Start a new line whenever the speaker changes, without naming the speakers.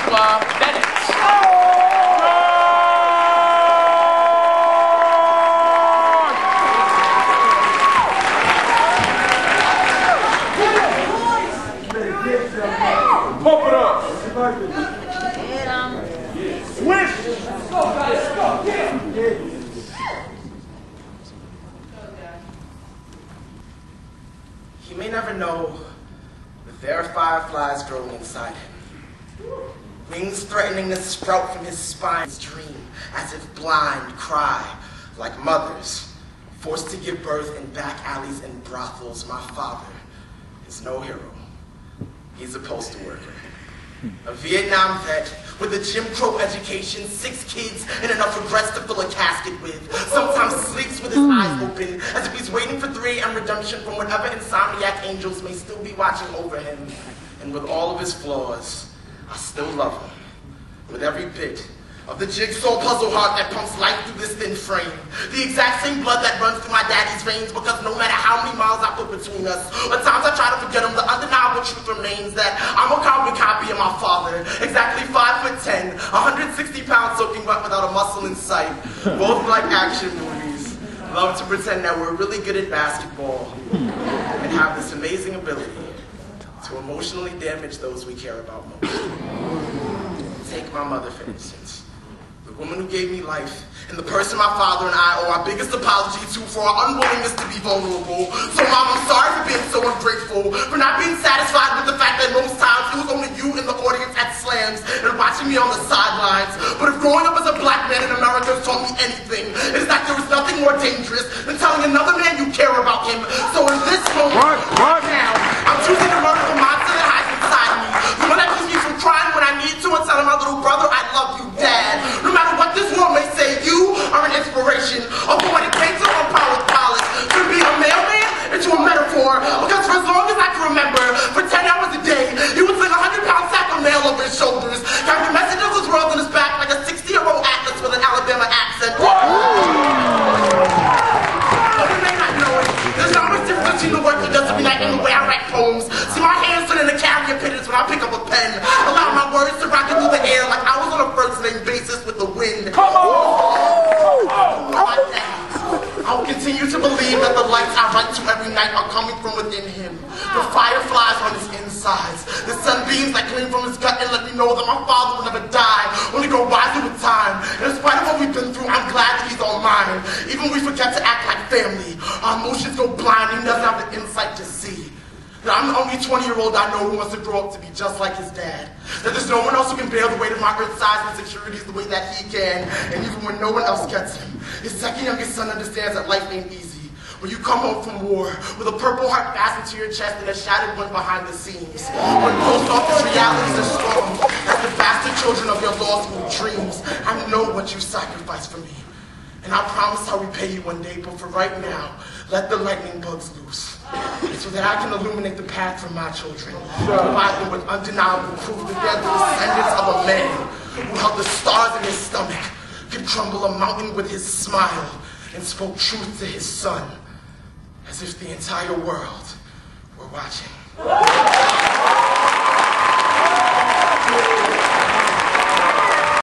Joshua Bennett.
Pump it up. Swish.
He may never know that there are fireflies growing inside him. Wings threatening to sprout from his spine's dream, as if blind cry like mothers, forced to give birth in back alleys and brothels. My father is no hero. He's a postal worker. A Vietnam vet with a Jim Crow education, 6 kids, and enough regrets to fill a casket with. Sometimes sleeps with his eyes open, as if he's waiting for 3 AM redemption from whatever insomniac angels may still be watching over him. And with all of his flaws, I still love him. With every bit of the jigsaw puzzle heart that pumps life through this thin frame. The exact same blood that runs through my daddy's veins, because no matter how many miles I put between us, at times I try to forget him, the undeniable truth remains that I'm a carbon copy of my father. Exactly 5'10", 160 pounds soaking wet without a muscle in sight. Both like action movies. Love to pretend that we're really good at basketball and have this amazing ability to emotionally damage those we care about most. Take my mother, for instance. The woman who gave me life, and the person my father and I owe our biggest apology to for our unwillingness to be vulnerable. So Mom, I'm sorry for being so ungrateful, for not being satisfied with the fact that most times it was only you in the audience at slams and watching me on the sidelines. But if growing up as a black man in America has taught me anything, it is that there is nothing more dangerous than telling another man you care about him. So in this moment, right now, I'm choosing to murder the monster that hides inside me. The one that keeps me from crying when I need to and telling my little brother, I love you, Dad. No matter what this world may say, you are an inspiration, a poetic painter on powered polish, to be a mailman into a metaphor, because for as long as I can remember, for 10 hours a day, he would sling a 100-pound sack of mail over his shoulders, carry the message of his world on his back like a 60-year-old atlas with an Alabama accent. But you may not know it, there's not much difference between the work he does every night and the way I write poems. See, my hands turn into carrier pigeons when I pick up a pen, allow my words to rocket through the air like I was on a first-name basis with the wind. Come on! I will continue to believe that the lights I write to every night are coming from within him. The fireflies on his insides. The sunbeams that gleam from his gut and let me know that my father will never die, only grow wiser with time. And in spite of what we've been through, I'm glad that he's on mine. Even when we forget to act like family, our emotions go blind, he doesn't have the insight to see. That I'm the only 20-year-old I know who wants to grow up to be just like his dad. That there's no one else who can bear the weight of my earth-sized insecurities the way that he can. And even when no one else gets him, his second youngest son understands that life ain't easy. When you come home from war with a purple heart fastened to your chest and a shattered one behind the seams. When post office realities are strong as the bastard children of your law school dreams. I know what you sacrificed for me. And I promise I'll repay you one day, but for right now, let the lightning bugs loose. So that I can illuminate the path for my children. Provide them with undeniable proof that they're the descendants of a man who held the stars in his stomach, could crumble a mountain with his smile, and spoke truth to his son, as if the entire world were watching.